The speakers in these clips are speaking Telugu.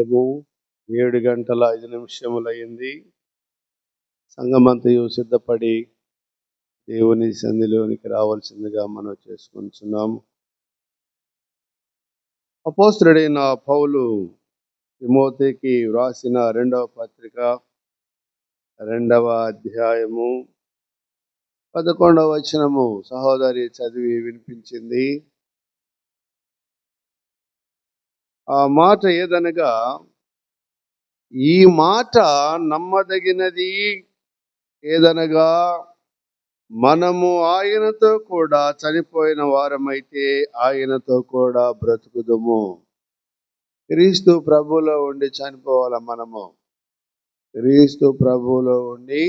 సమయము 7:05 సంఘమంతయు సిద్ధపడి దేవుని సన్నిధిలోనికి రావాల్సిందిగా మనం చేసుకుంటున్నాము. అపోస్తలుడైన పౌలు తిమోతికి వ్రాసిన 2వ పత్రిక 2వ అధ్యాయము 11వ వచనము సహోదరి చదివి వినిపించింది. ఆ మాట ఏదనగా, ఈ మాట నమ్మదగినది ఏదనగా, మనము ఆయనతో కూడా చనిపోయిన వారమైతే ఆయనతో కూడా బ్రతుకుదుము. క్రీస్తు ప్రభువులో ఉండి చనిపోవాల. మనము క్రీస్తు ప్రభువులో ఉండి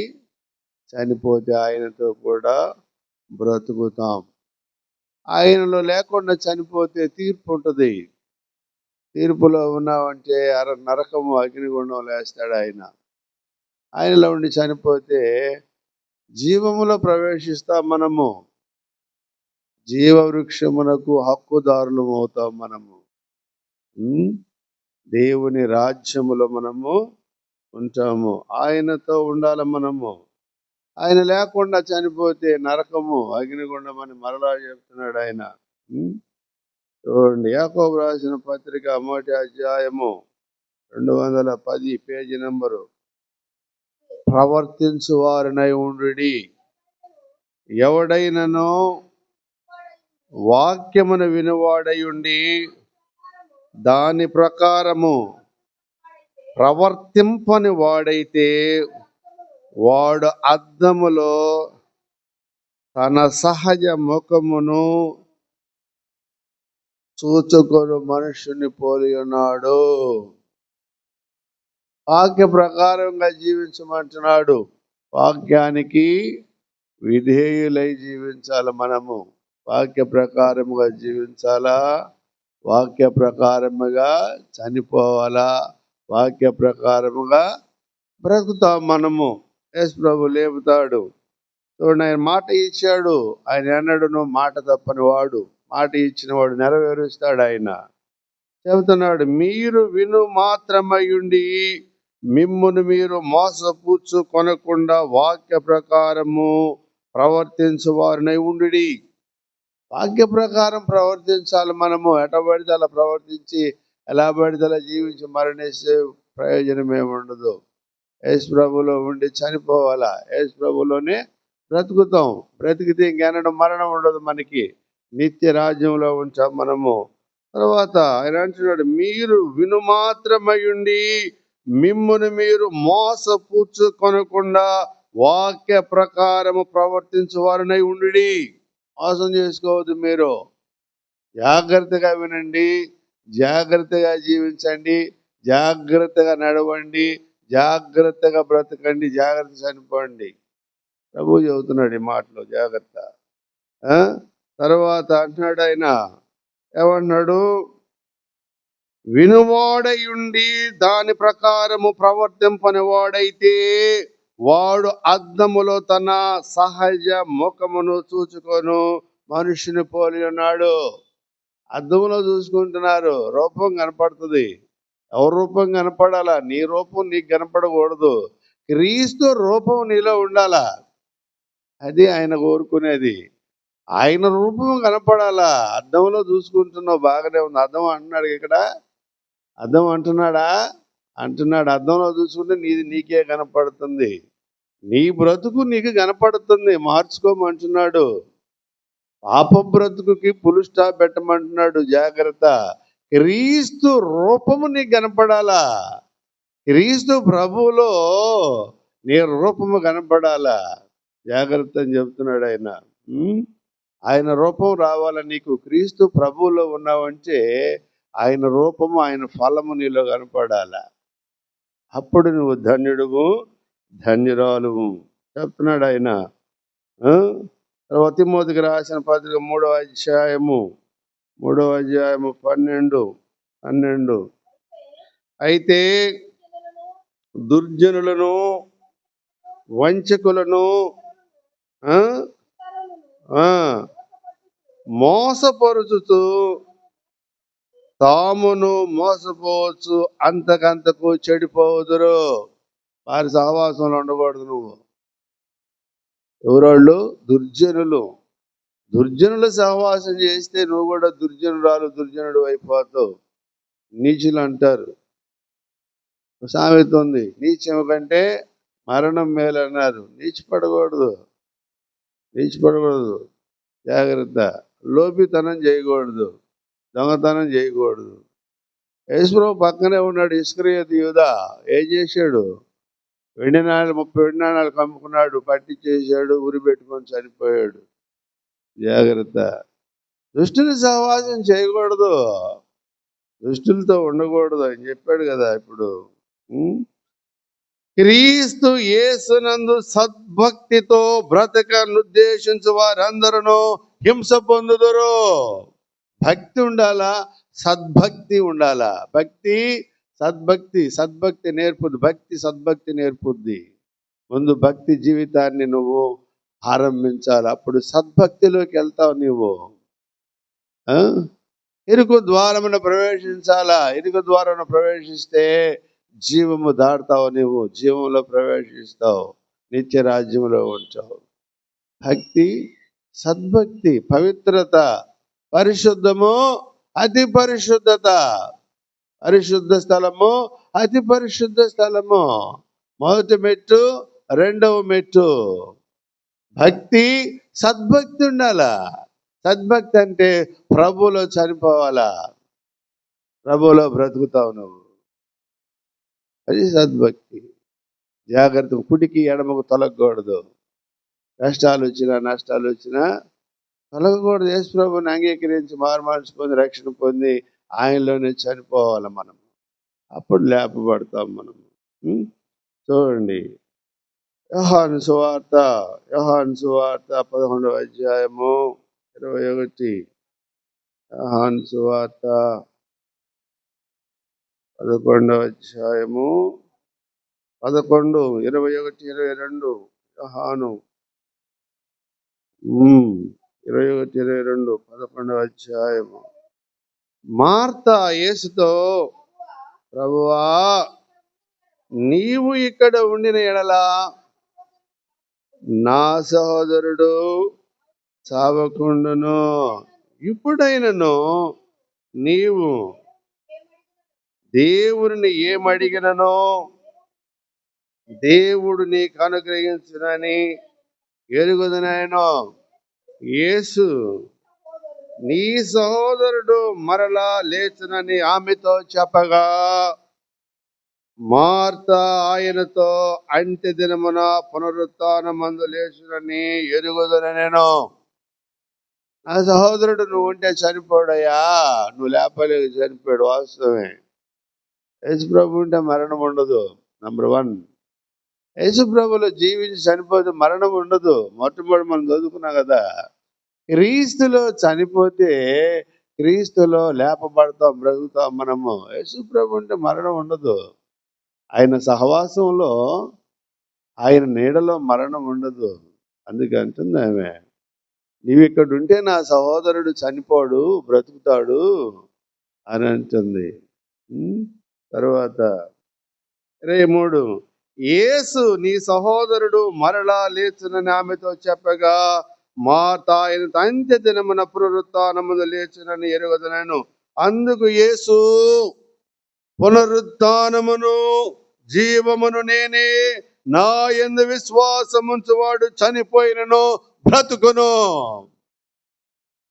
చనిపోతే ఆయనతో కూడా బ్రతుకుతాం. ఆయనలో లేకుండా చనిపోతే తీర్పు ఉంటుంది. తీర్పులో ఉన్నామంటే నరకము అగ్నిగుండం వేస్తాడు ఆయన. ఆయనలో ఉండి చనిపోతే జీవములో ప్రవేశిస్తాం. మనము జీవవృక్షమునకు హక్కుదారులు అవుతాం. మనము దేవుని రాజ్యములో మనము ఉంటాము. ఆయనతో ఉండాలి. మనము ఆయన లేకుండా చనిపోతే నరకము అగ్నిగుండం అని మరలా చెప్తున్నాడు ఆయన. చూడండి, యాకోబు రాసిన పత్రిక 1వ అధ్యాయము 210 పేజీ నంబరు. ప్రవర్తించు వారినై ఉండుడి, ఎవడైనను వాక్యమును వినువాడయుండి దాని ప్రకారము ప్రవర్తింపని వాడైతే వాడు అద్దములో తన సహజ ముఖమును చూచుకొని మనుషుని పోలి ఉన్నాడు. వాక్య ప్రకారంగా జీవించమంటున్నాడు. వాక్యానికి విధేయులై జీవించాలి. మనము వాక్య ప్రకారముగా జీవించాలా, వాక్య ప్రకారముగా చనిపోవాలా, వాక్య ప్రకారముగా బ్రతుకుతాం. మనము యేసు ప్రభు లేపుతాడు. చూడండి, ఆయన మాట ఇచ్చాడు. ఆయన ఎన్నడూ మాట తప్పని వాడు. మాట ఇచ్చిన వాడు నెరవేరుస్తాడు. ఆయన చెబుతున్నాడు, మీరు విను మాత్రమయ్యుండి మిమ్మును మీరు మోసపుచ్చు కొనకుండా వాక్య ప్రకారము ప్రవర్తించు వారినై ఉండుడి. వాక్య ప్రకారం ప్రవర్తించాలి. మనము ఎట పడితే అలా ప్రవర్తించి ఎలా పడితే అలా జీవించి మరణిస్తే ప్రయోజనం ఏముండదు. యేసు ప్రభులో ఉండి చనిపోవాలా, యేసు ప్రభులోనే బ్రతుకుతాం. బ్రతికితే ఇంకెన్నడం మరణం ఉండదు. మనకి నిత్య రాజ్యంలో ఉంటాం మనము. తర్వాత ఆయన అంటున్నాడు, మీరు విను మాత్రమయ్యుండి మిమ్మును మీరు మోసపుచ్చుకొనకుండా వాక్య ప్రకారము ప్రవర్తించు వారినై ఉండుడి. మోసం చేసుకోవద్దు. మీరు జాగ్రత్తగా వినండి, జాగ్రత్తగా జీవించండి, జాగ్రత్తగా నడవండి, జాగ్రత్తగా బ్రతకండి, జాగ్రత్త చనిపోండి. ప్రభు చెబుతున్నాడు ఈ మాటలో. జాగ్రత్త. తర్వాత అంటున్నాడు ఆయన, ఏమన్నాడు, వినువాడయుండి దాని ప్రకారము ప్రవర్తింపని వాడైతే వాడు అద్దములో తన సహజ ముఖమును చూచుకొను మనుషుని పోలి ఉన్నాడు. అద్దములో చూసుకుంటున్నారు, రూపం కనపడుతుంది. ఎవరి రూపం కనపడాలా? నీ రూపం నీకు కనపడకూడదు. క్రీస్తు రూపం నీలో ఉండాలా. అది ఆయన కోరుకునేది. ఆయన రూపం కనపడాలా. అద్దంలో చూసుకుంటున్నావు, బాగానే ఉంది. అద్దం అంటున్నాడు ఇక్కడ. అద్దం అంటున్నాడా? అంటున్నాడు. అద్దంలో చూసుకుంటే నీది నీకే కనపడుతుంది. నీ బ్రతుకు నీకు కనపడుతుంది. మార్చుకోమంటున్నాడు. పాప బ్రతుకుకి ఫుల్ స్టాప్ పెట్టమంటున్నాడు. జాగ్రత్త. క్రీస్తు రూపము నీకు కనపడాలా. క్రీస్తు ప్రభువులో నీ రూపము కనపడాలా. జాగ్రత్త అని చెప్తున్నాడు ఆయన. ఆయన రూపం రావాలని నీకు క్రీస్తు ప్రభువులో ఉన్నావంటే ఆయన రూపము, ఆయన ఫలము నీలో కనపడాలా. అప్పుడు నువ్వు ధన్యుడువు, ధన్యురాలువు చెప్తున్నాడు ఆయన. తర్వాత తిమోతికి రాసిన పత్రిక 3వ అధ్యాయము 12 అయితే దుర్జనులను, వంచకులను, మోసపరుచుతూ తామును మోసపోవచ్చు, అంతకంతకు చెడిపోదురు. వారి సహవాసంలో ఉండకూడదు నువ్వు. ఎవరోళ్ళు? దుర్జనులు. దుర్జనులు సహవాసం చేస్తే నువ్వు కూడా దుర్జనురాలు, దుర్జనుడు అయిపోతావు. నీచులు అంటారు. సామెత ఉంది, నీచం కంటే మరణం మేలు అన్నారు. నీచిపడకూడదు. జాగ్రత్త. లోపితనం చేయకూడదు, దొంగతనం చేయకూడదు. యేసుప్రభు పక్కనే ఉన్నాడు ఇస్కరియోతు యూదా. ఏం చేశాడు? 30 వెండి నాణాలు కమ్ముకున్నాడు, పట్టించేశాడు, ఉరి పెట్టుకొని చనిపోయాడు. జాగ్రత్త. దుష్టుని సహవాసం చేయకూడదు, దుష్టులతో ఉండకూడదు అని చెప్పాడు కదా. ఇప్పుడు క్రీస్తు యేసునందు సద్భక్తితో బ్రతకనుద్దేశించు వారందరూ హింస పొందుదురు. భక్తి ఉండాలా, సద్భక్తి ఉండాలా. భక్తి సద్భక్తి నేర్పుద్ది. భక్తి సద్భక్తి నేర్పుద్ది. ముందు భక్తి జీవితాన్ని నువ్వు ఆరంభించాలి, అప్పుడు సద్భక్తిలోకి వెళ్తావు. నువ్వు ఇరుకు ద్వారమున ప్రవేశించాలా. ఇరుకు ద్వారమున ప్రవేశిస్తే జీవము దాటుతావు. నువ్వు జీవంలో ప్రవేశిస్తావు, నిత్య రాజ్యంలో ఉంటావు. భక్తి, సద్భక్తి, పవిత్రత, పరిశుద్ధము, అతి పరిశుద్ధత. పరిశుద్ధ స్థలము, అతి పరిశుద్ధ స్థలము. మొదటి మెట్టు, రెండవ మెట్టు. భక్తి, సద్భక్తి ఉండాలా. సద్భక్తి అంటే ప్రభువులో చనిపోవాలా, ప్రభువులో బ్రతుకుతావు నువ్వు. అది సద్భక్తి. జాగ్రత్త. కుడికి ఎడమకు తొలగకూడదు. నష్టాలు వచ్చినా తొలగకూడదు. యేసు ప్రభువుని అంగీకరించి మారుమనసు పొంది రక్షణ పొంది ఆయనలోనే చనిపోవాలి మనం. అప్పుడు లేపబడతాం మనం. చూడండి, యోహాను సువార్త 11వ అధ్యాయము 21. యోహాను సువార్త 11వ అధ్యాయము 11, 21, 22. యోహాను 21, 22, 11వ అధ్యాయము. మార్తా యేసుతో, ప్రభువా, నీవు ఇక్కడ ఉండిన ఎడలా నా సహోదరుడు చావకుండును. ఇప్పుడైనను నీవు దేవుని ఏమడిగిననో దేవుడు నీకు అనుగ్రహించునని ఎరుగుదునైనా. యేసు, నీ సహోదరుడు మరలా లేచునని ఆమెతో చెప్పగా, మార్త ఆయనతో, అంత్య దినమున పునరుత్థానమందు లేచునని ఎరుగుదునెను. నా సహోదరుడు నువ్వు ఉంటే చనిపోడయ్యా, నువ్వు లేపలేక చనిపోయాడు. వాస్తవమే. యేసుప్రభు ఉంటే మరణం ఉండదు. నంబర్ 1. యేసుప్రభులో జీవించి చనిపోతే మరణం ఉండదు. మొట్టమొదటి మనం చదువుకున్నాం కదా, క్రీస్తులో చనిపోతే క్రీస్తులో లేపబడతాం, బ్రతుకుతాం మనము. యేసుప్రభు ఉంటే మరణం ఉండదు. ఆయన సహవాసంలో, ఆయన నీడలో మరణం ఉండదు. అందుకంటుంది ఆమె, నీవు ఇక్కడ ఉంటే నా సహోదరుడు చనిపోడు, బ్రతుకుతాడు అని అంటుంది. తర్వాత 23, యేసు, నీ సహోదరుడు మరలా లేచునని ఆమెతో చెప్పగా, మార్త ఆయనతో, అంత్య దినమున పునరుత్థానమున లేచునని ఎరుగుదునెను. అందుకు యేసు, పునరుత్థానమును జీవమును నేనే. నా యందు విశ్వాసముంచువాడు చనిపోయినను బ్రతుకును.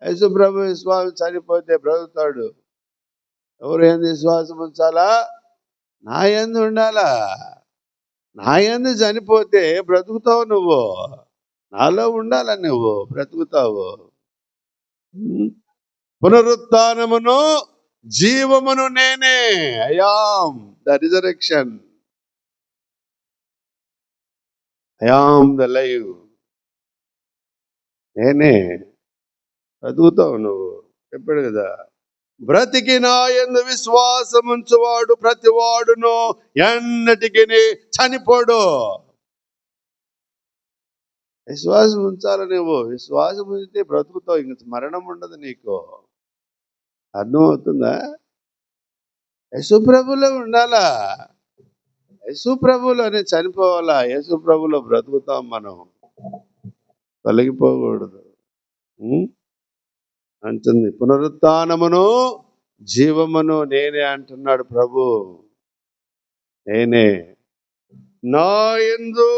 యేసు ప్రభు విశ్వాసం చనిపోతే బ్రతుకుతాడు. ఎవరు యందు విశ్వాసం ఉంచాలా? నా యందు ఉండాలా. నా యందు చనిపోతే బ్రతుకుతావు నువ్వు. నాలో ఉండాల, నువ్వు బ్రతుకుతావు. పునరుత్థానమును జీవమును నేనే. I am the resurrection, I am the live. నేనే. బ్రతుకుతావు నువ్వు. చెప్పాడు కదా, బ్రతికి నా యందు విశ్వాసముంచువాడు ప్రతివాడును ఎన్నటికి చనిపోడు. విశ్వాసం ఉంచాలి నువ్వు. విశ్వాసం ఉంచితే బ్రతుకుతావు, ఇంక మరణం ఉండదు నీకు. అర్థమవుతుందా? యేసు ప్రభులో ఉండాలా, యేసు ప్రభులోనే చనిపోవాలా, యేసు ప్రభులో బ్రతుకుతాం మనం, తొలగిపోకూడదు. అంటుంది పునరుత్థానమును జీవమును నేనే అంటున్నాడు ప్రభు. నేనే. నా యందు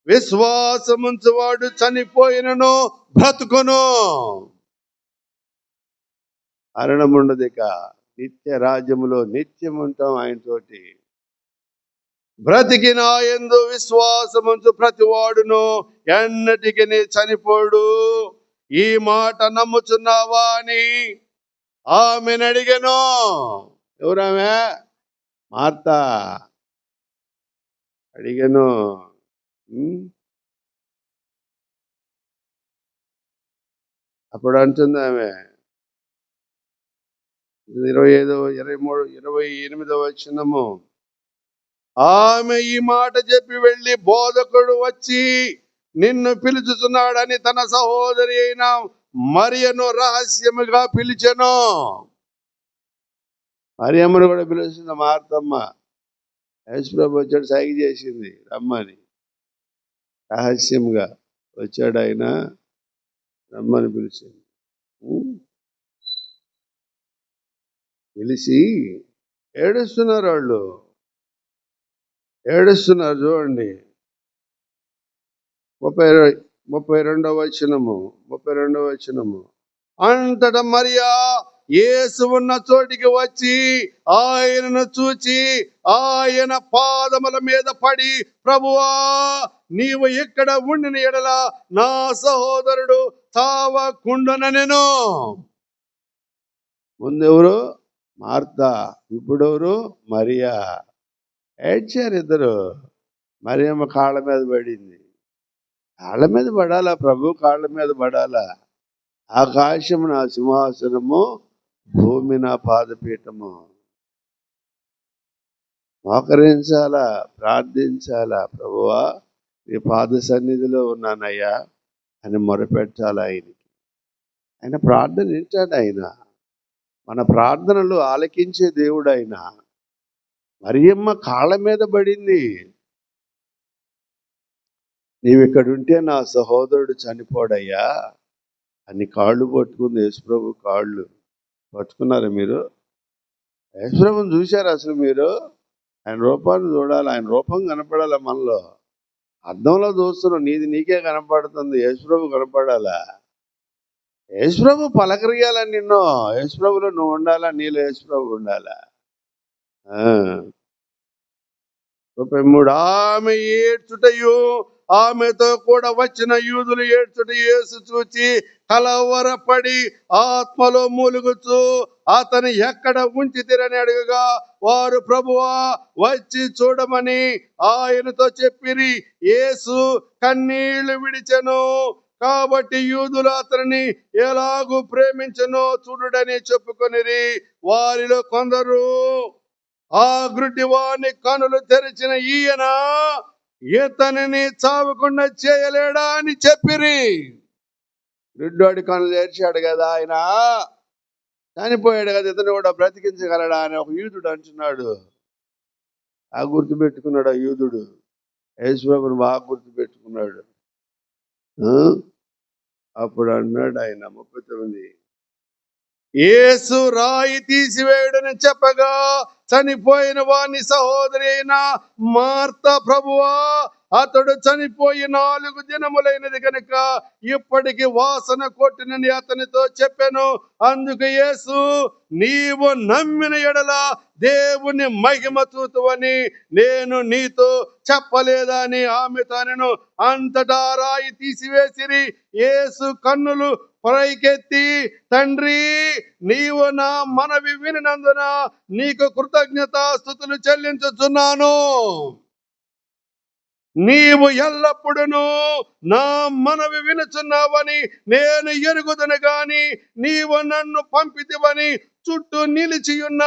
విశ్వాసముంచువాడు చనిపోయినను బ్రతుకును, మరణముండదు. ఇక నిత్య రాజ్యములో నిత్యం ఉంటాం ఆయనతోటి. బ్రతికి నా యందు విశ్వాసముంచు ప్రతివాడును ఎన్నటికి చనిపోడు. ఈ మాట నమ్ముచున్నావా అని ఆమెను అడిగాను. ఎవరామె? మార్తా అడిగాను. అప్పుడు అంటుంది ఆమె 28వ వచనము, ఆమె ఈ మాట చెప్పి వెళ్ళి బోధకుడు వచ్చి నిన్ను పిలుచుతున్నాడని తన సహోదరి అయిన మరియను రహస్యముగా పిలిచెను. మరియమ్మను కూడా పిలుస్తుంది మార్తమ్మ. యేసుప్రభు వచ్చాడు, సైగ చేసింది రమ్మని. రహస్యంగా వచ్చాడు ఆయన, రమ్మని పిలిచింది. పిలిచి ఏడుస్తున్నారు వాళ్ళు, ఏడుస్తున్నారు. చూడండి 32వ వచనము. అంతటా మరియా యేసు ఉన్న చోటికి వచ్చి ఆయనను చూచి ఆయన పాదముల మీద పడి, ప్రభువా నీవు ఇక్కడ ఉండిన ఎడల నా సహోదరుడు చావకుండుననెను. ముందెవరు? మార్తా. ఇప్పుడెవరు? మరియా. ఏడ్చారు ఇద్దరు. మరియమ్మ కాళ్ళ మీద పడింది. కాళ్ళ మీద పడాలా ప్రభు, కాళ్ళ మీద పడాలా. ఆకాశము నా సింహాసనము, భూమి నా పాదపీఠము. మోకరించాలా, ప్రార్థించాలా. ప్రభువా నీ పాద సన్నిధిలో ఉన్నానయ్యా అని మొరపెట్టాలి ఆయనకి. ఆయన ప్రార్థన వింటాడు. ఆయన మన ప్రార్థనలు ఆలకించే దేవుడు ఆయన. మరియమ్మ కాళ్ళ మీద పడింది. నీవు ఇక్కడ ఉంటే నా సహోదరుడు చనిపోడయ్యా అని కాళ్ళు పట్టుకుంది. యేసుప్రభు కాళ్ళు పట్టుకున్నారా మీరు? యేసుప్రభుని చూశారు అసలు మీరు? ఆయన రూపాన్ని చూడాలి, ఆయన రూపం కనపడాలి మనలో. అద్దంలో చూస్తున్నావు, నీది నీకే కనపడుతుంది, యేసుప్రభు కనపడాలా. యేసుప్రభు పలకరియాలని నిన్ను, యేసుప్రభులో నువ్వు ఉండాలా, నీలో యేసుప్రభు ఉండాలా. 33 ఆమె ఏడ్చుటయు ఆమెతో కూడా వచ్చిన యూదులు ఏడ్చుట యేసు చూచి కలవరపడి ఆత్మలో మూలుగుచు అతను ఎక్కడ ఉంచితిరని అడుగగా వారు ప్రభువా వచ్చి చూడమని ఆయనతో చెప్పిరి. యేసు కన్నీళ్లు విడిచెను. కాబట్టి యూదులు అతనిని ఎలాగూ ప్రేమించనో చూడుడని చెప్పుకొనిరి. వారిలో కొందరు ఆ గుడ్డివాని కనులు తెరిచిన ఈయన ఇతనిని చావకుండా చేయలేడా అని చెప్పిరి. గుడ్డివాడి కనులు తెరిచాడు కదా ఆయన, చనిపోయాడు కదా, ఇతను కూడా బ్రతికించగలడా అని ఒక యూదుడు అంటున్నాడు. ఆ గుర్తు పెట్టుకున్నాడు ఆ యూదుడు. యేసుప్రభుని బాగా గుర్తు పెట్టుకున్నాడు. అప్పుడు అన్నాడు ఆయన 39, యేసు రాయి తీసివేయడని చెప్పగా చనిపోయిన వాని సహోదరి అయిన మార్త, ప్రభువా అతడు చనిపోయి 4 దినములైనది కనుక ఇప్పటికి వాసన కొట్టినని అతనితో చెప్పాను. అందుకు యేసు నీవు నమ్మిన ఎడల దేవుని మహిమ చూతువని నేను నీతో చెప్పలేదా అని ఆమెతో అనెను. అంతటా రాయి తీసివేసిరి. యేసు కన్నులు పైకెత్తి, తండ్రి నీవు నా మనవి వినినందున నీకు కృతజ్ఞతాస్తుతులు చెల్లించుచున్నాను. నీవు ఎల్లప్పుడూ నా మనవి వినుచున్నావని నేను ఎరుగుదును గాని నీవు నన్ను పంపితివని చుట్టూ నిలిచియున్న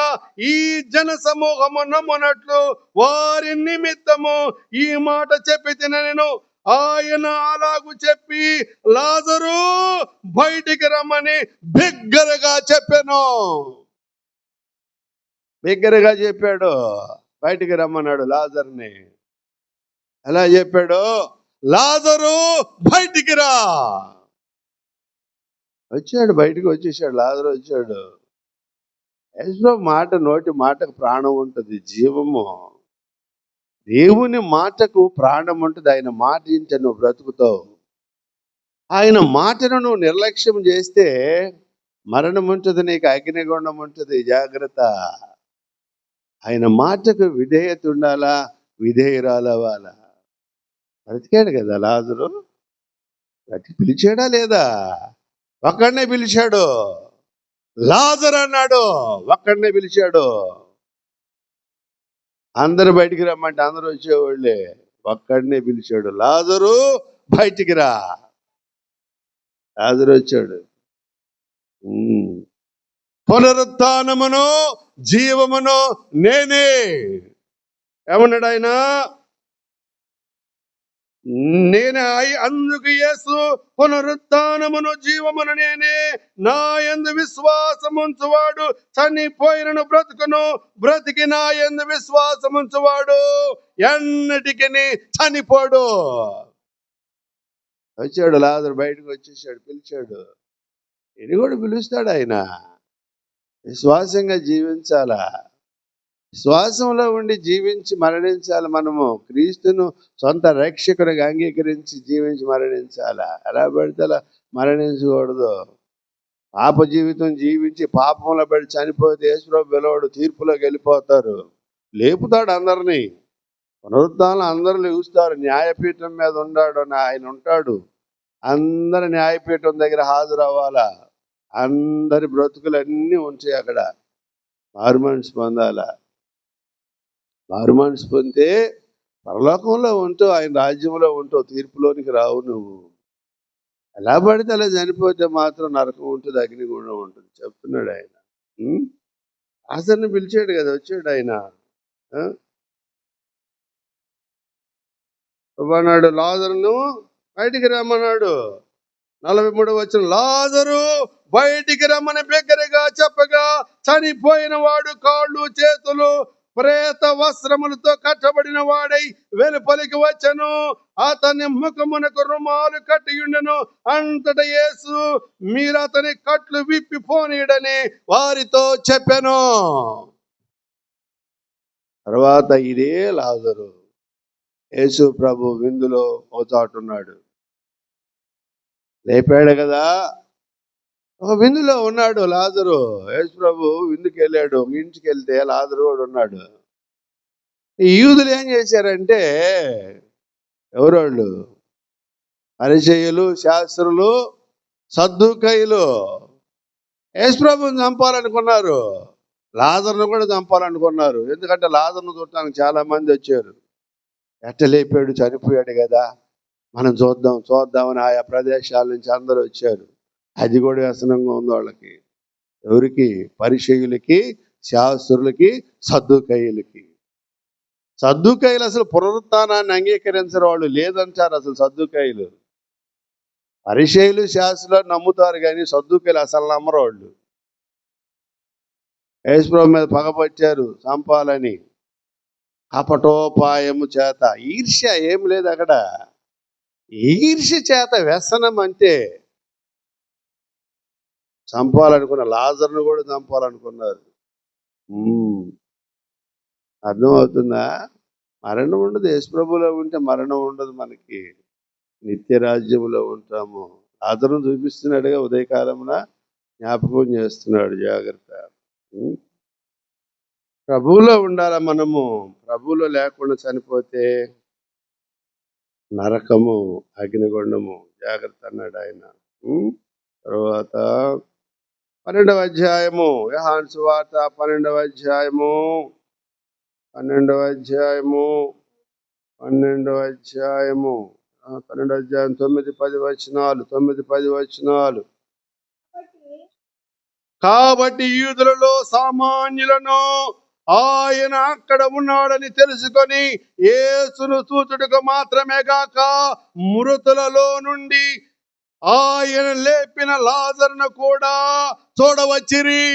ఈ జన సమూహము నమ్మునట్లు వారి నిమిత్తము ఈ మాట చెప్పి తినను. ఆయన అలాగూ చెప్పి లాజరు బయటికి రమ్మని బిగ్గరగా చెప్పెను. బిగ్గరగా చెప్పాడు, బయటికి రమ్మన్నాడు లాజర్ని. ఎలా చెప్పాడు? లాజరు బయటికి రా. వచ్చాడు, బయటికి వచ్చేసాడు. లాజరు వచ్చాడు. యేసుప్రభు మాట, నోటి మాటకు ప్రాణం ఉంటుంది, జీవము. దేవుని మాటకు ప్రాణం ఉంటుంది. ఆయన మాట ఇంట నువ్వు బ్రతుకుతావు. ఆయన మాటను నువ్వు నిర్లక్ష్యం చేస్తే మరణం ఉంటుంది, నీకు అగ్నిగుండం ఉంటుంది. జాగ్రత్త. ఆయన మాటకు విధేయత ఉండాలా, విధేయురాలవ్వాలా. బ్రతికాడు కదా లాజరు. పిలిచాడా లేదా? ఒక్కడనే పిలిచాడు. లాజరు అన్నాడు, ఒక్కడనే పిలిచాడు. అందరు బయటికి రమ్మంటే అందరూ వచ్చేవాళ్ళే. ఒక్కడనే పిలిచాడు, లాజరు బయటికి రా. లాజరు వచ్చాడు. పునరుత్థానమును జీవమును నేనే. ఏమన్నాడు ఆయన? నేనే. అందుకు యేసు, పునరుత్థానమును జీవమును నేనే. నా యందు విశ్వాసముంచువాడు చనిపోయినను బ్రతుకును, బ్రతికి నా యందు విశ్వాసముంచువాడు ఎన్నటికి చనిపోడు. వచ్చాడు లాజరు, బయటకు వచ్చేసాడు, పిలిచాడు. ఇది కూడా పిలుస్తాడు ఆయన. విశ్వాసంగా జీవించాలా, శ్వాసంలో ఉండి జీవించి మరణించాలి. మనము క్రీస్తును సొంత రక్షకుడిగా అంగీకరించి జీవించి మరణించాలా. ఎలా పడితే అలా మరణించకూడదు. పాప జీవితం జీవించి పాపంలో పడి చనిపోతే యేసుప్రభు పిలవడు, తీర్పులోకి వెళ్ళిపోతారు. లేపుతాడు అందరినీ. పునరుద్ధానం అందరూ లేస్తారు. న్యాయపీఠం మీద ఉన్నాడు ఆయన, ఉంటాడు. అందరి న్యాయపీఠం దగ్గర హాజరవ్వాలా. అందరి బ్రతుకులన్నీ ఉంటాయి అక్కడ. మారుమనసు పొందాలా. మారుమనసు పొందితే పరలోకంలో ఉంటూ, ఆయన రాజ్యంలో ఉంటూ, తీర్పులోనికి రావు నువ్వు. ఎలా పడితే అలా చనిపోతే మాత్రం నరకం ఉంటుంది, అగ్నిగుండం ఉంటుంది చెప్తున్నాడు ఆయన. లాజరుని పిలిచాడు కదా, వచ్చాడు ఆయన. అన్నాడు, లాజరును బయటికి రమ్మన్నాడు. 43 వచ్చిన, లాజరు బయటికి రమ్మని బిగ్గరగా చెప్పగా చనిపోయిన వాడు కాళ్ళు చేతులు ప్రేత వస్త్రములతో కట్టబడిన వాడై వెలుపలికి వచ్చెను. అతని ముఖమునకు రుమాలు కట్టియుండెను. అంతటా యేసు, మీరు అతని కట్లు విప్పి పోనీయడని వారితో చెప్పెను. తర్వాత ఇదే లాజరు యేసు ప్రభు విందులో పోతాటున్నాడు. లేపాడు కదా, ఒక విందులో ఉన్నాడు లాజరు. యేసు ప్రభు విందుకి వెళ్ళాడు. ఇంటికి వెళ్తే లాజరు కూడా ఉన్నాడు. ఈ యూదులు ఏం చేశారంటే, ఎవరోళ్ళు? పరిసయ్యులు, శాస్త్రులు, సద్దూకయ్యులు యేసు ప్రభుని చంపాలనుకున్నారు. లాజరును కూడా చంపాలనుకున్నారు. ఎందుకంటే లాజరును చూడటానికి చాలా మంది వచ్చారు. ఎట్ట లేపాడు, చనిపోయాడు కదా, మనం చూద్దామని ఆయా ప్రదేశాల నుంచి అందరూ వచ్చారు. అది కూడా వ్యసనంగా ఉంది వాళ్ళకి. ఎవరికి? పరిసయ్యులకి, శాస్త్రులకి, సద్దూకయ్యులకి. సద్దూకయ్యులు అసలు పునరుత్థానాన్ని అంగీకరించరు, వాళ్ళు లేదంటారు అసలు సద్దూకయ్యులు. పరిసయ్యులు, శాస్త్రులు నమ్ముతారు కానీ సద్దూకయ్యులు అసలు నమ్మరు. వాళ్ళు యేసుప్రభు మీద పగపట్టారు చంపాలని. కపటోపాయము చేత, ఈర్ష్య ఏం లేదు అక్కడ. ఈర్ష్య చేత, వ్యసనం అంటే చంపాలనుకున్న లాజరును కూడా చంపాలనుకున్నారు. అర్థమవుతుందా? మరణం ఉండదు. యేసుప్రభులో ఉంటే మరణం ఉండదు. మనకి నిత్య రాజ్యములో ఉంటాము. లాజరును చూపిస్తున్నాడుగా, ఉదయకాలమున జ్ఞాపకం చేస్తున్నాడు. జాగ్రత్త. ప్రభువులో ఉండాల మనము. ప్రభువులో లేకుండా చనిపోతే నరకము, అగ్నిగుండము. జాగ్రత్త అన్నాడు ఆయన. తర్వాత 12వ అధ్యాయము, యోహాను సువార్త 12వ అధ్యాయము 12వ అధ్యాయము 9-10 వచనాలు. 9-10 వచనాలు. కాబట్టి యూదులలో సామాన్యులను ఆయన అక్కడ ఉన్నాడని తెలుసుకొని యేసును చూచుటకు మాత్రమే గాక మృతులలో నుండి ఆయన లేపిన లాజరును కూడా చూడవచ్చిరి.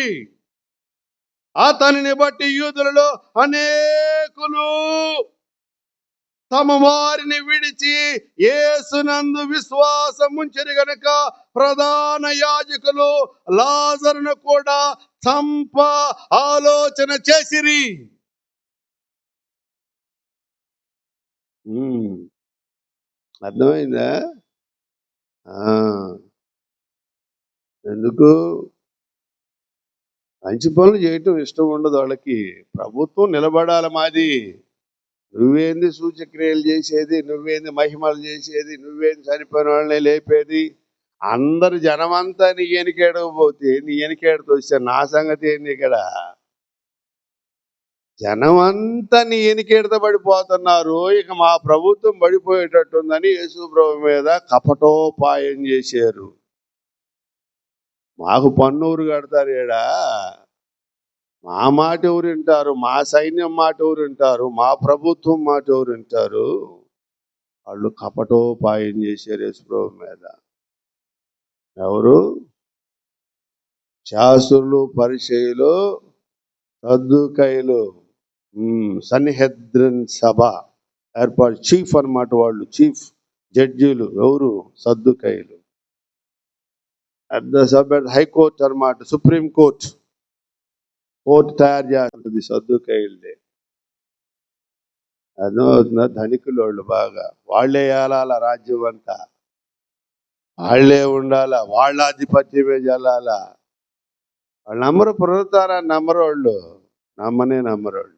అతనిని బట్టి యూదులలో అనేకులు తమ వారిని విడిచి యేసునందు విశ్వాసం ఉంచెను గనుక ప్రధాన యాజకులు లాజరును కూడా చంప ఆలోచన చేసిరి. అర్థమైందా? ఎందుకు మంచి పనులు చేయటం ఇష్టం ఉండదు వాళ్ళకి. ప్రభుత్వం నిలబడాలి మాది. నువ్వేంది సూచక్రియలు చేసేది, నువ్వేంది మహిమలు చేసేది, నువ్వేంది చనిపోయిన వాళ్ళని లేపేది. అందరు జనమంతా నీ ఎనికేడకు పోతే నీ ఎనికేడతో వస్తే నా సంగతి ఏంది? ఇక్కడ జనమంతా నీ ఎనికేడతో పడిపోతున్నారు. ఇక మా ప్రభుత్వం పడిపోయేటట్టుందని యేసు ప్రభు మీద కపటోపాయం చేశారు. మాకు పన్నూరు కడతారు ఏడా, మా మాట ఎవరు వింటారు? మా సైన్యం మాట ఎవరు వింటారు? మా ప్రభుత్వం మాట ఎవరు వింటారు? వాళ్ళు కపటోపాయం చేశారు యేసు ప్రభు మీద. ఎవరు? శాస్త్రులు, పరిసయ్యులు, సద్దూకయ్యులు, సన్హెద్రిన్ సభ ఏర్పాటు, చీఫ్ అన్నమాట. వాళ్ళు చీఫ్ జడ్జీలు ఎవరు? సద్దూకయ్యులు. పెద్ద సభ, హైకోర్టు అన్నమాట, సుప్రీం కోర్టు తయారు చేస్తుంది సద్దూకయ్యులే. అర్థమవుతుందా? ధనికులు వాళ్ళు బాగా. వాళ్లే ఏలాల రాజ్యం అంతా, వాళ్లే ఉండాలా, వాళ్ళ ఆధిపత్యమే జల్లాలా. వాళ్ళు నమ్మరు, పునరుత్థానాన్ని నమ్మరు వాళ్ళు, నమ్మరోళ్ళు.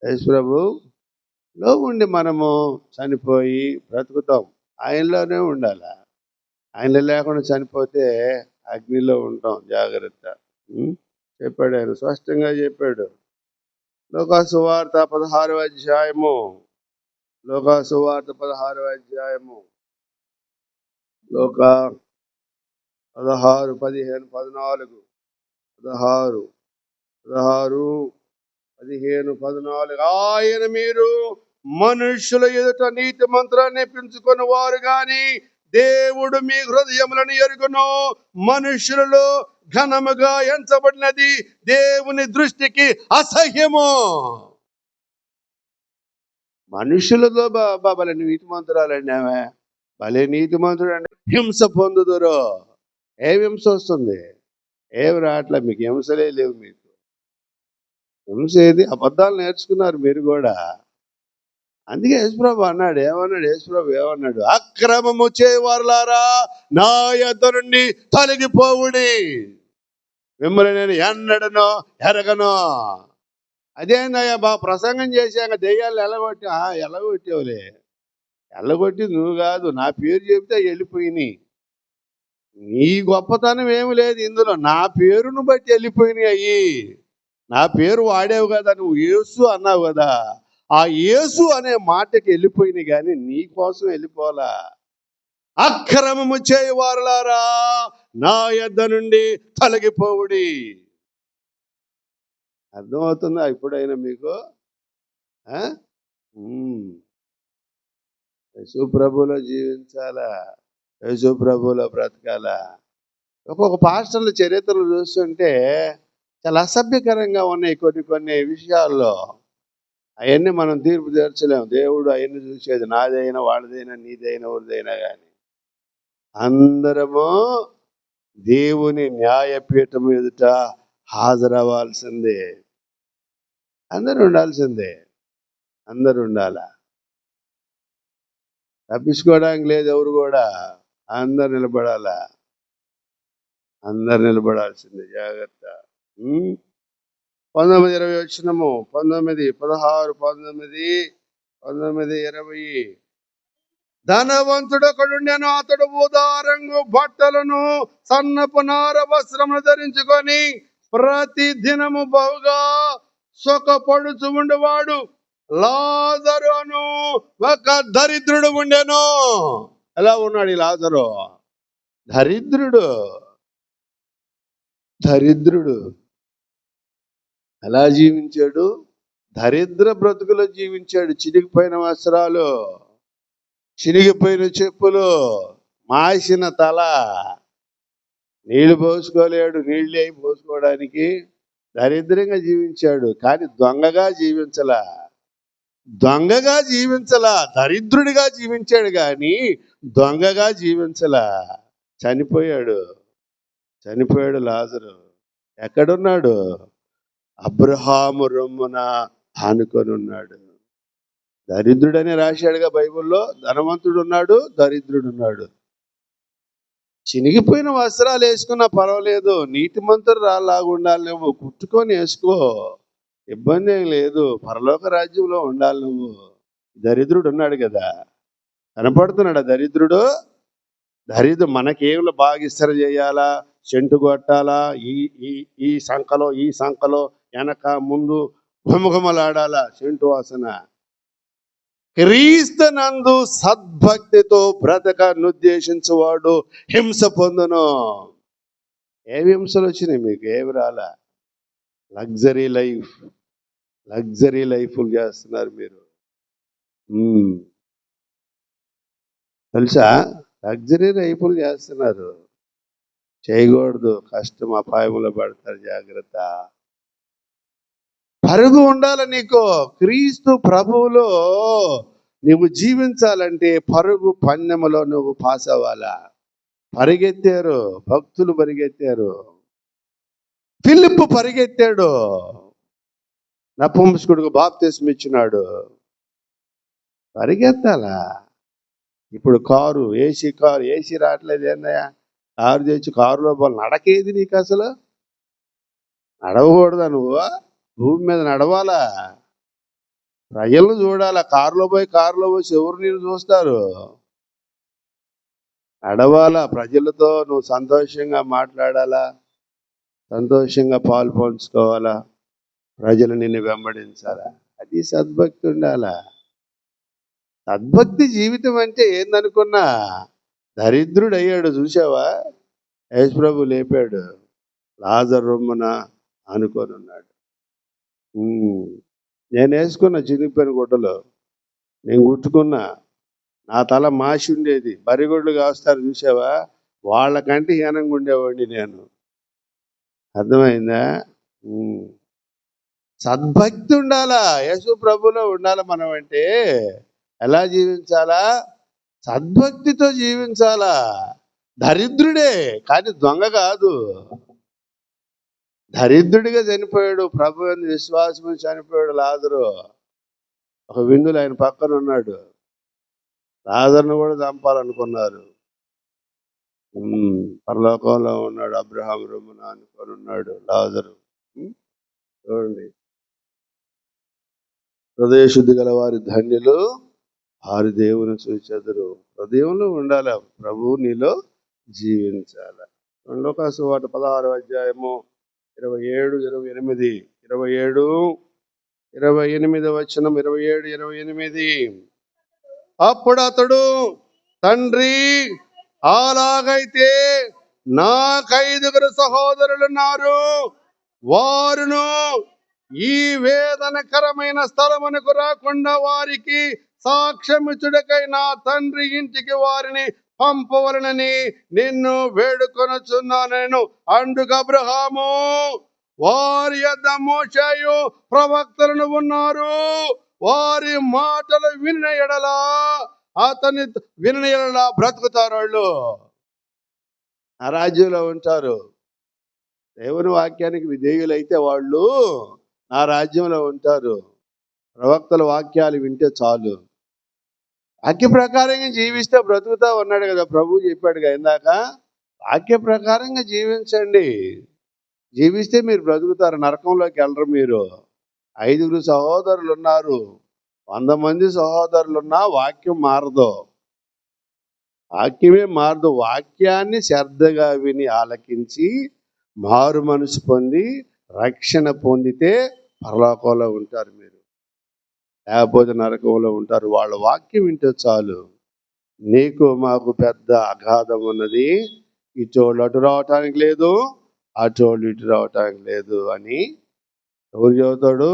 యేసు ప్రభులో ఉండి మనము చనిపోయి బ్రతుకుతాం. ఆయనలోనే ఉండాలా. ఆయన లేకుండా చనిపోతే అగ్నిలో ఉంటాం. జాగ్రత్త. చెప్పాడు ఆయన, స్పష్టంగా చెప్పాడు. లోకాసు వార్త 16వ అధ్యాయము, లోకాసు వార్త 16వ అధ్యాయము, లోక 16, 15, 14, 16, 15, 14. ఆయన మీరు మనుషుల ఎదుట నీతి మంత్రాన్ని పెంచుకున్న వారు గాని దేవుడు మీ హృదయములను ఎరుగును. మనుషులలో ఘనముగా ఎంచబడినది దేవుని దృష్టికి అసహ్యము. మనుషులతో భలే నీతి మంత్రాలండి. ఆమె భలే నీతి మంత్రుడు అండి. హింస పొందుదురు. ఏ హింస వస్తుంది? ఏమి రావట్లే మీకు, హింసలే లేవు మీకు. హింస ఏది? అబద్ధాలు నేర్చుకున్నారు మీరు కూడా. అందుకే యేసుప్రభు అన్నాడు, యేసుప్రభు ఏమన్నాడు? అక్రమము చేయవారులారా నా యొద్ద నుండి తొలగిపోవుడి, మిమ్మల్ని నేను ఎన్నడనో ఎరగను. అదేందయ్యా బాగా ప్రసంగం చేశాక దెయ్యాలు ఎల్లగొట్టేవులే. ఎల్లగొట్టి నువ్వు కాదు, నా పేరు చెబితే వెళ్ళిపోయినాయి. నీ గొప్పతనం ఏమి లేదు ఇందులో, నా పేరును బట్టి వెళ్ళిపోయినాయి అయ్యి. నా పేరు వాడేవు కదా, నువ్వు యేసు అన్నావు కదా, ఆ యేసు అనే మాటకి వెళ్ళిపోయినాయి, కానీ నీ కోసం వెళ్ళిపోలా. అక్రమము చేయవారులారా నా యొద్ద నుండి తొలగిపోవుడి. అర్థమవుతుందా ఇప్పుడైనా మీకు? యేసు ప్రభువులో జీవించాలా, యేసు ప్రభువులో బ్రతకాలా. ఒక్కొక్క పాస్టర్ల చరిత్రలు చూస్తుంటే చాలా అసభ్యకరంగా ఉన్నాయి కొన్ని విషయాల్లో. అవన్నీ మనం తీర్పు తీర్చలేము. దేవుడు అవన్నీ చూసేది, నాదైనా వాళ్ళదైనా నీదైనా ఎవరిదైనా కానీ అందరము దేవుని న్యాయపీఠం ఎదుట హాజరవ్వాల్సిందే. అందరూ ఉండాల్సిందే, అందరూ ఉండాలా. తప్పించుకోవడానికి లేదు ఎవరు కూడా. అందరు నిలబడాలా, అందరు నిలబడాల్సిందే. జాగ్రత్త. 19:20 వచ్చినము, 19, 16, 19, 20. ధనవంతుడొకడుండెను. అతడు ఊదా రంగు బట్టలను సన్నపు నార వస్త్రమును ధరించుకొని ప్రతి దినము బహుగా సుఖపడుచు ఉండేవాడు. లాజరు అను ఒక దరిద్రుడు ఉండెను. ఎలా ఉన్నాడు ఈ లాజరు? దరిద్రుడు. ఎలా జీవించాడు? దరిద్ర బ్రతుకులో జీవించాడు. చినిగిపోయిన వస్త్రాలు, చినిగిపోయిన చెప్పులు, మాసిన తల, నీళ్లు పోసుకోలేడు, నీళ్ళే పోసుకోవడానికి దరిద్రంగా జీవించాడు. కానీ దొంగగా జీవించలా, దరిద్రుడిగా జీవించాడు కానీ దొంగగా జీవించలా. చనిపోయాడు లాజరు. ఎక్కడున్నాడు? అబ్రహాము రొమ్మున ఆనుకొని ఉన్నాడు. దరిద్రుడని రాశాడుగా బైబిల్లో. ధనవంతుడు ఉన్నాడు, దరిద్రుడు ఉన్నాడు. చినిగిపోయిన వస్త్రాలు వేసుకున్నా పర్వాలేదు, నీతిమంతుడు రాలాగా ఉండాలి. నువ్వు కుట్టుకొని వేసుకో, ఇబ్బంది ఏం లేదు. పరలోక రాజ్యంలో ఉండాలి నువ్వు. దరిద్రుడు ఉన్నాడు కదా, కనపడుతున్నాడు దరిద్రుడు. మనకేం బాగా ఇస్తర చేయాలా, చెంటు కొట్టాలా, ఈ ఈ ఈ సంఖలో వెనక ముందు గుమగుమలాడాలా, చెంటు వాసన. క్రీస్తునందు సద్భక్తితో బ్రతకనుద్దేశించువాడు హింస పొందును. ఏమి హింసలు వచ్చినాయి మీకు? ఏమి రాలా. లగ్జరీ లైఫ్లు చేస్తున్నారు మీరు. తెలుసా? లగ్జరీ లైఫ్లు చేస్తున్నారు. చేయకూడదు, కష్టం, అపాయంలో పడతారు, జాగ్రత్త. పరుగు ఉండాలి నీకు. క్రీస్తు ప్రభువులో నువ్వు జీవించాలంటే పరుగు పందెములో నువ్వు పాస్ అవ్వాలా. పరిగెత్తారు భక్తులు, పరిగెత్తారు. ఫిలిప్పు పరిగెత్తాడు, నపుంసకుడికి బాప్తిస్మం ఇచ్చినాడు. పరిగెత్తాలా. ఇప్పుడు ఏసీ రావట్లేదు. ఏందయ్యా కారు తెచ్చి కారులో పోవాలి. నడకేది నీకు? అసలు నడవకూడదా నువ్వు? భూమి మీద నడవాలా, ప్రజలను చూడాలా. కారులో పోయి ఎవరు నేను చూస్తారు? నడవాలా, ప్రజలతో నువ్వు సంతోషంగా మాట్లాడాలా, సంతోషంగా పాలు పంచుకోవాలా, ప్రజలు నిన్ను వెంబడించాలా. అది సద్భక్తి ఉండాలా. సద్భక్తి జీవితం అంటే ఏందనుకున్నా? దరిద్రుడు అయ్యాడు, చూసావా? యేసుప్రభు లేపాడు, లాజరు రొమ్మున ఆనుకొని ఉన్నాడు. నేను వేసుకున్న చినిగిపోయిన గుడ్డలు నేను కుట్టుకున్నా. నా తల మాసి ఉండేది. బరిగొడ్లు కాస్తారు చూసావా? వాళ్ళకంటే హీనంగా ఉండేవాడిని నేను. అర్థమైందా? సద్భక్తి ఉండాలా, యేసు ప్రభులో ఉండాలి. మనం అంటే ఎలా జీవించాలా? సద్భక్తితో జీవించాలా. దరిద్రుడే కానీ దొంగ కాదు. దరిద్రుడిగా చనిపోయాడు, ప్రభు విశ్వాసం చనిపోయాడు లాజరు. ఒక విందులు ఆయన పక్కన ఉన్నాడు. లాజరును కూడా చంపాలనుకున్నారు. పరలోకంలో ఉన్నాడు, అబ్రహాము రొమ్మున అనుకొని ఉన్నాడు లాజరు. చూడండి, హృదయ శుద్ధి గల వారి ధన్యులు, వారి దేవుని చూచెదరు. హృదయంలో ఉండాలి, ప్రభువు నీలో జీవించాలి. లోకాసు వార్త 16వ అధ్యాయము 27, 28, 27 వచనం, 27, 28. అప్పుడు అతడు, తండ్రి, అలాగైతే నాకు 5 సహోదరులున్నారు. వారును ఈ వేదనకరమైన స్థలమునకు రాకుండా వారికి సాక్ష్యమిచ్చుటకై నా తండ్రి ఇంటికి వారిని పంపవలనని నిన్ను వేడుకొనుచున్నాను. అందుకు అబ్రహాము, వారి యొద్ద మోషేయు ప్రవక్తలను ఉన్నారు. వారి మాటలు వినిన ఎడల బ్రతుకుతారు. వాళ్ళు ఆ రాజ్యంలో ఉంటారు. దేవుని వాక్యానికి విధేయులైతే వాళ్ళు నా రాజ్యంలో ఉంటారు. ప్రవక్తల వాక్యాలు వింటే చాలు. వాక్య ప్రకారంగా జీవిస్తే బ్రతుకుతా ఉన్నాడు కదా ప్రభు, చెప్పాడుగా ఇందాక. వాక్య ప్రకారంగా జీవించండి, జీవిస్తే మీరు బ్రతుకుతారు, నరకంలోకి వెళ్ళరు మీరు. 5 సహోదరులు ఉన్నారు, 100 మంది సహోదరులున్నా వాక్యం మారదు. వాక్యమే మారదు. వాక్యాన్ని శ్రద్ధగా విని ఆలకించి మారు మనసు పొంది రక్షణ పొందితే పరలోకంలో ఉంటారు మీరు, లేకపోతే నరకంలో ఉంటారు. వాళ్ళ వాక్యం వింటే చాలు. నీకు మాకు పెద్ద అగాధం ఉన్నది, ఇటోళ్ళు అటు రావటానికి లేదు, అటోళ్ళు ఇటు రావటానికి లేదు అని ఎవరు చెబుతాడు?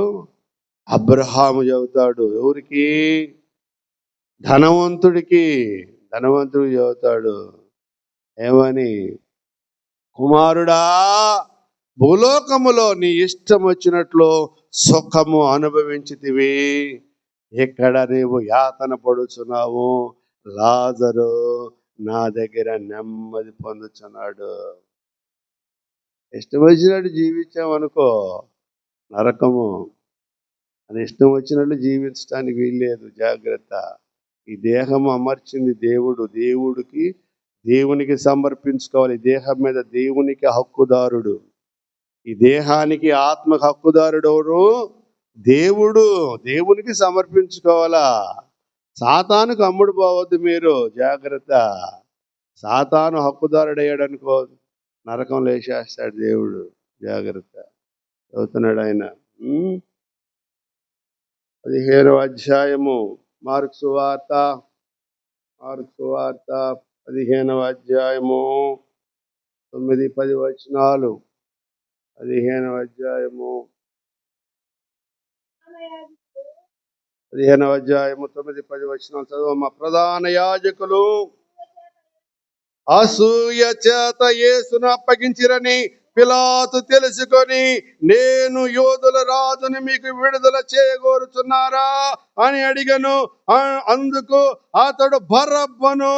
అబ్రహాము చెబుతాడు. ఎవరికి? ధనవంతుడికి చెబుతాడు. ఏమని? కుమారుడా, భూలోకములో నీ ఇష్టం వచ్చినట్లు సుఖము అనుభవించితివి, ఇక్కడ నీవు యాతన పడుచున్నావు. లాజరు నా దగ్గర నెమ్మది పొందుచున్నాడు. ఇష్టం వచ్చినట్టు జీవించామనుకో నరకము. అని ఇష్టం వచ్చినట్లు జీవించడానికి వీల్లేదు. జాగ్రత్త. ఈ దేహం అమర్చింది దేవుడు. దేవునికి సమర్పించుకోవాలి. ఈ దేహం మీద దేవునికి హక్కుదారుడు. ఈ దేహానికి ఆత్మకు హక్కుదారుడు ఎవరు? దేవుడు. దేవునికి సమర్పించుకోవాలా. సాతానుకు అమ్ముడు పోవద్దు మీరు. జాగ్రత్త. సాతాను హక్కుదారుడు అయ్యాడనుకో నరకం లేచేస్తాడు దేవుడు. జాగ్రత్త. చదువుతున్నాడు ఆయన. 15వ అధ్యాయము మార్కు సువార్త 15వ అధ్యాయము 9-10 వచనాలు. 15వ అధ్యాయము 9-10 వచనాలు చదవమ్మా. ప్రధాన యాజకులు అసూయ చేత యేసును అప్పగించిరని పిలాతు తెలుసుకొని, నేను యూదుల రాజుని మీకు విడుదల చేయగోరుచున్నారా అని అడిగను. అందుకు అతడు బరబ్బను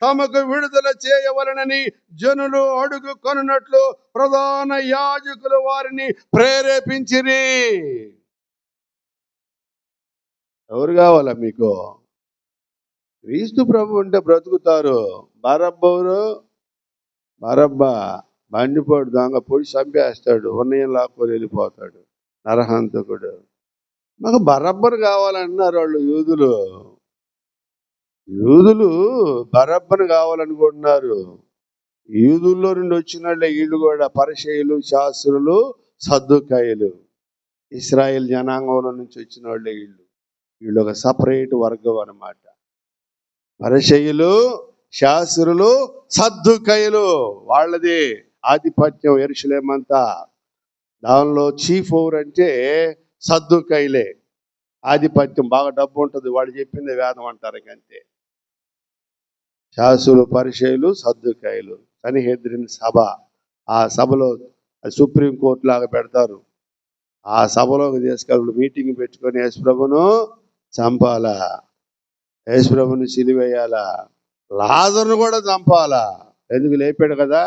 తమకు విడుదల చేయవలనని జనులు అడుగు కొనున్నట్లు ప్రధాన యాజకులు వారిని ప్రేరేపించిరి. ఎవరు కావాలా మీకు? క్రీస్తు ప్రభు ఉంటే బ్రతుకుతారు. బరబ్బా బండిపోడు దొంగ, పొడి చంపేస్తాడు, ఉన్నయం లాక్కొని వెళ్ళిపోతాడు, నరహంతకుడు. మాకు బరబ్బను కావాలంటున్నారు వాళ్ళు. యూదులు బరబ్బను కావాలనుకుంటున్నారు. యూదుల్లో నుండి వచ్చిన వాళ్ళే వీళ్ళు కూడా. పరిసయ్యులు, శాస్త్రులు, సద్దుకాయలు, ఇశ్రాయేల్ జనాంగంలో నుంచి వచ్చిన వాళ్ళే వీళ్ళు ఒక సపరేట్ వర్గం అన్నమాట. పరిసయ్యులు, శాస్త్రులు, సద్దుకాయలు వాళ్ళది ఆధిపత్యం యెరూషలేము అంతా. దానిలో చీఫ్ ఓవర్ అంటే సద్దుకాయలే. ఆధిపత్యం, బాగా డబ్బు ఉంటుంది, వాడు చెప్పింది వేదం అంటారు. అంతే. శాస్త్రులు, పరిసయ్యులు, సద్దుకాయలు. సన్హెద్రిన్ సభ. ఆ సభలో సుప్రీంకోర్టు లాగా పెడతారు. ఆ సభలోకి తీసుకెళ్ళి మీటింగ్ పెట్టుకొని యేసుప్రభును చంపాలా, యేసుప్రభుని సిలువేయాలా, లాజరును కూడా చంపాలా. ఎందుకు? లేపాడు కదా.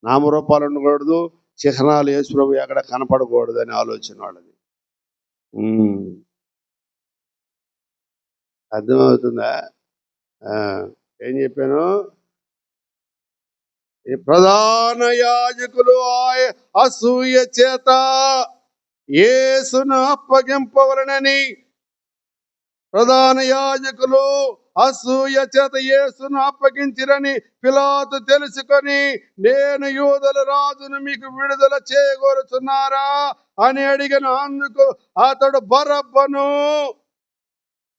నామరూపాలు ఉండకూడదు, చిహ్నాలు యేసుప్రభు ఎక్కడ కనపడకూడదు అని ఆలోచన వాళ్ళది. అర్థమవుతుందా? ఏం చెప్పాను? ఈ ప్రధాన యాజకులు అసూయ చేత యేసును అప్పగింపవలనని, ప్రధాన యాజకులు అసూయ చేత యేసును అప్పగించిరని పిలాతు తెలుసుకొని, నేను యూదుల రాజును మీకు విడుదల చేయగోరుచున్నారా అని అడిగిన. అందుకు అతడు బరబ్బను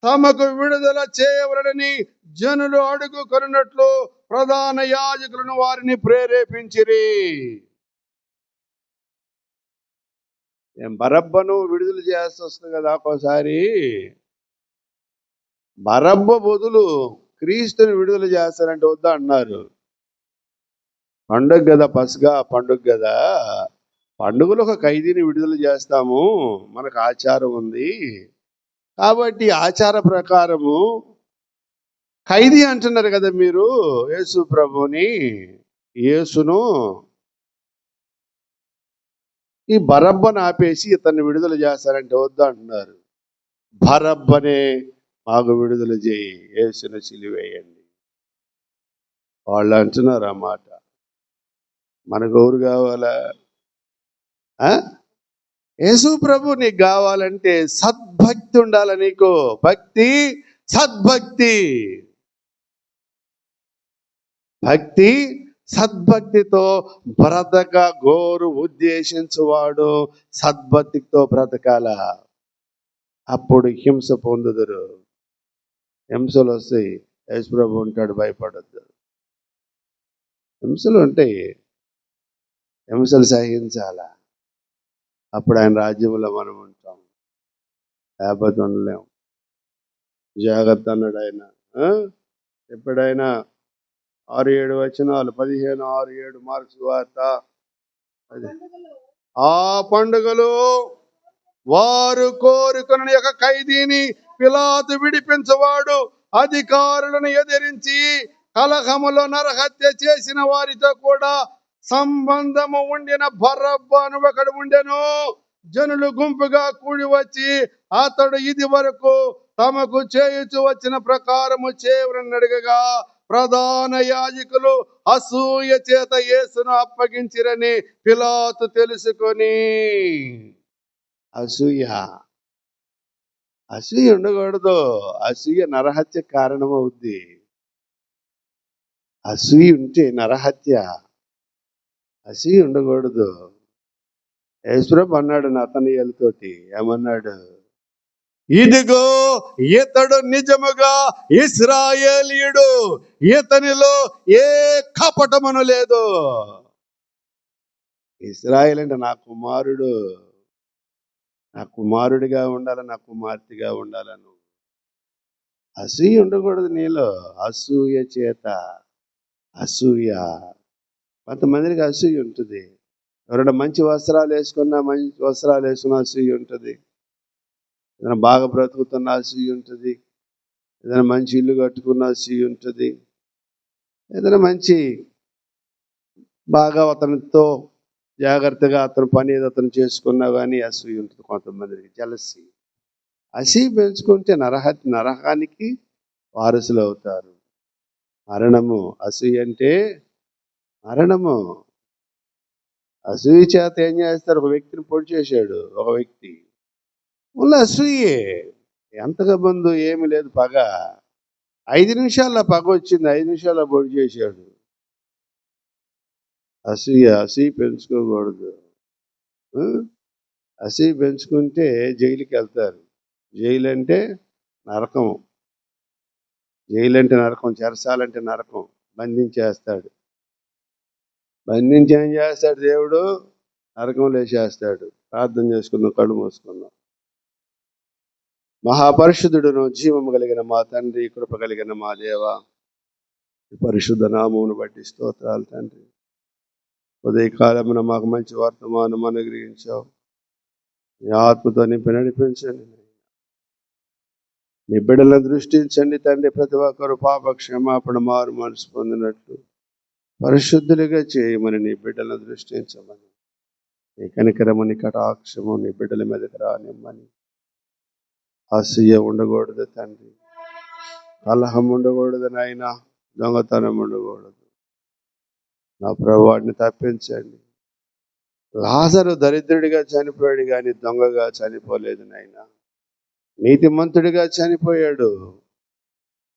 తమకు విడుదల చేయవలనని జనులు అడుగు కొనున్నట్లు ప్రధాన యాజకులను వారిని ప్రేరేపించిరి. బరబ్బను విడుదల చేస్తూ వస్తుంది కదా. ఒక్కోసారి బరబ్బ బదులు క్రీస్తుని విడుదల చేస్తారంటే వద్దా అన్నారు. పండుగ కదా, పస్గా పండుగ కదా. పండుగలో ఒక ఖైదీని విడుదల చేస్తాము, మనకు ఆచారం ఉంది కాబట్టి ఆచార ప్రకారము ఖైదీ అంటున్నారు కదా మీరు యేసు ప్రభుని, యేసును. ఈ బరబ్బను ఆపేసి ఇతన్ని విడుదల చేస్తారంటే వద్దా అంటున్నారు. బరబ్బనే మాకు విడుదల చేయి, యేసును సిలువేయండి. వాళ్ళు అంటున్నారు ఆ మాట. మనకు ఎవరు కావాలా? యేసు ప్రభు నీకు కావాలంటే సద్భక్తి ఉండాలి నీకు. భక్తి, సద్భక్తి. భక్తి సద్భక్తితో బ్రతక గోరు ఉద్దేశించువాడు సద్భక్తితో బ్రతకాల. అప్పుడు హింస పొందుదురు. హింసలు వస్తాయి. యేసు ప్రభు ఉంటాడు, భయపడద్దు. హింసలు ఉంటాయి, హింసలు సహించాలా. అప్పుడు ఆయన రాజ్యంలో మనం ఉంటాం, లేకపోతే ఉండలేము. జాగ్రత్త అన్నాడు ఆయన. ఎప్పుడైనా 6-7 వచనాలు, 15:6-7 మార్క్స్ వార్త. ఆ పండుగలు వారు కోరుకున్న యొక్క ఖైదీని పిలాతు విడిపించవాడు అధికారులను ఎదిరించి కలహములో నరహత్య చేసిన వారితో కూడా సంబంధము ఉండిన బరబ్బను ఒకడు ఉండెను. జనులు గుంపుగా కూడి వచ్చి అతడు ఇది వరకు తమకు చేయుచు వచ్చిన ప్రకారము చేయవలని అడగగా ప్రధాన యాజకులు అసూయ చేత యేసును అప్పగించిరని పిలాతు తెలుసుకొని. అసూయ ఉండకూడదు. అసూయ నరహత్య కారణమవుద్ది. అసూయ ఉంటే నరహత్య. అసూయ ఉండకూడదు. యేసుప్రభు అన్నాడు నతనయేలుతోటి, ఏమన్నాడు? ఇదిగో ఇతడు నిజముగా ఇశ్రాయేలీయుడు, ఇతనిలో ఏ కపటమును లేదు. ఇశ్రాయేల్ అంటే నా కుమారుడు, నా కుమారుడిగా ఉండాలి, నా కుమార్తెగా ఉండాలను. అసూయ ఉండకూడదు నీలో. అసూయ చేత, అసూయ. కొంతమందికి అసూయ ఉంటుంది. ఎవరైనా మంచి వస్త్రాలు వేసుకున్నా, మంచి వస్త్రాలు వేసుకున్న అసూయ ఉంటుంది. ఏదైనా బాగా బ్రతుకుతున్న అసూయ ఉంటుంది. ఏదైనా మంచి ఇల్లు కట్టుకున్న అసూయ ఉంటుంది. ఏదైనా మంచి బాగా అతనితో జాగ్రత్తగా అతను పని ఏదో అతను చేసుకున్నా కానీ అసూయ ఉంటుంది. కొంతమందికి జలసి. అసూయ పెంచుకుంటే నరకానికి వారసులు అవుతారు. మరణము. అసూయ అంటే మరణము. అసూయ చేత ఏం చేస్తారు? ఒక వ్యక్తిని పొడి చేశాడు. ఒక వ్యక్తి ఉన్న అసూయే. ఎంతగా బంధు ఏమి లేదు, పగ. 5 నిమిషాల్లో పగ వచ్చింది, 5 నిమిషాల్లో పొడి చేశాడు. అసూయ పెంచుకోకూడదు. అసూయ పెంచుకుంటే జైలుకి వెళ్తారు. జైలు అంటే నరకం. జైలు అంటే నరకం. చెరసాలంటే నరకం. బంధించేస్తాడు. బంధించి ఏం చేస్తాడు దేవుడు? నరకంలో వేసేస్తాడు. ప్రార్థన చేసుకున్నాం, కళ్ళు మూసుకున్నాం. మహాపరిశుద్ధుడును జీవము కలిగిన మా తండ్రి, కృప కలిగిన మా దేవ, పరిశుద్ధ నామమును బట్టి స్తోత్రాలు తండ్రి. ఉదయకాలమున మాకు మంచి వర్తమానం అనుగ్రహించావు. మీ ఆత్మతో నింపి నడిపించండి. మీ బిడ్డలను దృష్టించండి తండ్రి. ప్రతి ఒక్కరు పాప క్షమాపణ మారు మనసు పొందినట్లు పరిశుద్ధులుగా చేయమని నీ బిడ్డలను దృష్టించమని, నీ కనికరము, నీ కటాక్షము నీ బిడ్డల మీదకి రానిమ్మని. అసూయ ఉండకూడదు తండ్రి. కలహం ఉండకూడదు నాయనా. దొంగతనం ఉండకూడదు. నా ప్రభువాడిని తప్పించండి. లాజరు దరిద్రుడిగా చనిపోయాడు కానీ దొంగగా చనిపోలేదు నాయనా. నీతిమంతుడిగా చనిపోయాడు.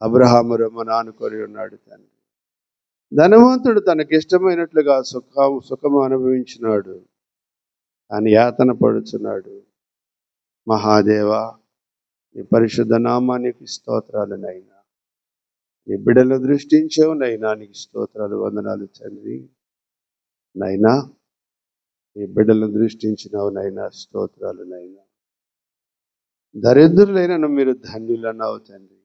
అబ్రహాము రొమ్మను ఆనుకొని ఉన్నాడు తండ్రి. ధనవంతుడు తనకిష్టమైనట్లుగా సుఖము అనుభవించినాడు, కానీ యాతన పడుచున్నాడు. మహాదేవ, నీ పరిశుద్ధ నామానికి స్తోత్రాలు నైనా. నీ బిడ్డలు దృష్టించావు నైనా, నీకు స్తోత్రాలు, వందనాలు తండ్రి. నైనా నీ బిడ్డలను దృష్టించినావు నైనా, స్తోత్రాలు నైనా. దరిద్రులైనను మీరు ధన్యులన్నావు తండ్రి.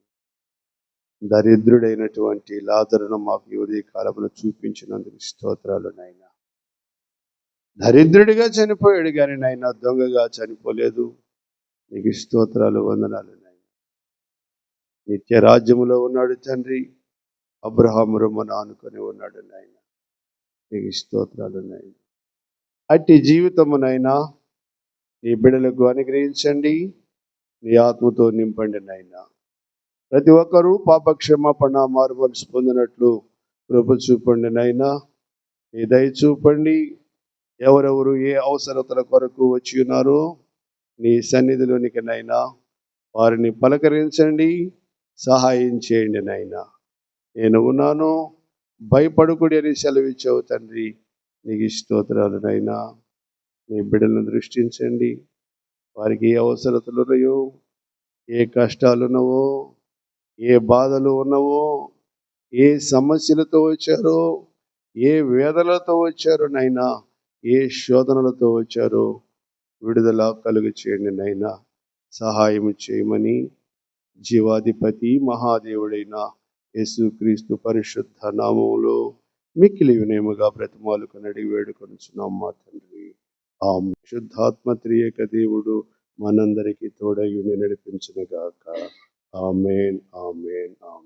దరిద్రుడైనటువంటి లాజరును మాకు ఈ ఉదయ కాలంలో చూపించినందుకు స్తోత్రాలు నైనా. దరిద్రుడిగా చనిపోయాడు కానీ నైనా దొంగగా చనిపోలేదు. నీకు స్తోత్రాలు, వందనాలు నైనా. నిత్య రాజ్యములో ఉన్నాడు తండ్రి. అబ్రహాము రొమ్మను ఆనుకొని ఉన్నాడు నాయన. నీకు స్తోత్రాలు నాయన. అట్టి జీవితమునైనా నీ బిడ్డలకు అనుగ్రహించండి. నీ ఆత్మతో నింపండి నాయన. ప్రతి ఒక్కరూ పాప క్షమాపణ మారు మనసు పొందినట్లు కృప చూపండి నాయన. నీ దయ చూపండి. ఎవరెవరు ఏ అవసరతల కొరకు వచ్చి ఉన్నారో నీ సన్నిధిలోనికి నైనా వారిని పలకరించండి, సహాయం చేయండి నాయన. నేను ఉన్నాను, భయపడుకుడి అని సెలవిచ్చావు తండ్రి. నీకు స్తోత్రాలు నైనా. నీ బిడ్డలను దృష్టించండి. వారికి ఏ అవసరతలు ఉన్నాయో, ఏ కష్టాలు ఉన్నావో, ఏ బాధలు ఉన్నావో, ఏ సమస్యలతో వచ్చారో, ఏ వేదనలతో వచ్చారో నైనా, ఏ శోధనలతో వచ్చారో విడుదల కలుగు చేయండి నైనా. సహాయం చేయమని జీవాధిపతి మహాదేవుడైన యేసుక్రీస్తు పరిశుద్ధ నామములో మిక్కిలి వినయముగా బ్రతిమాలుకొని అడిగి వేడుకొనుచున్నాం మా తండ్రి. ఆ శుద్ధాత్మ త్రియక దేవుడు మనందరికీ తోడయుని నడిపించును గాక. ఆమేన్, ఆమేన్, ఆమేన్.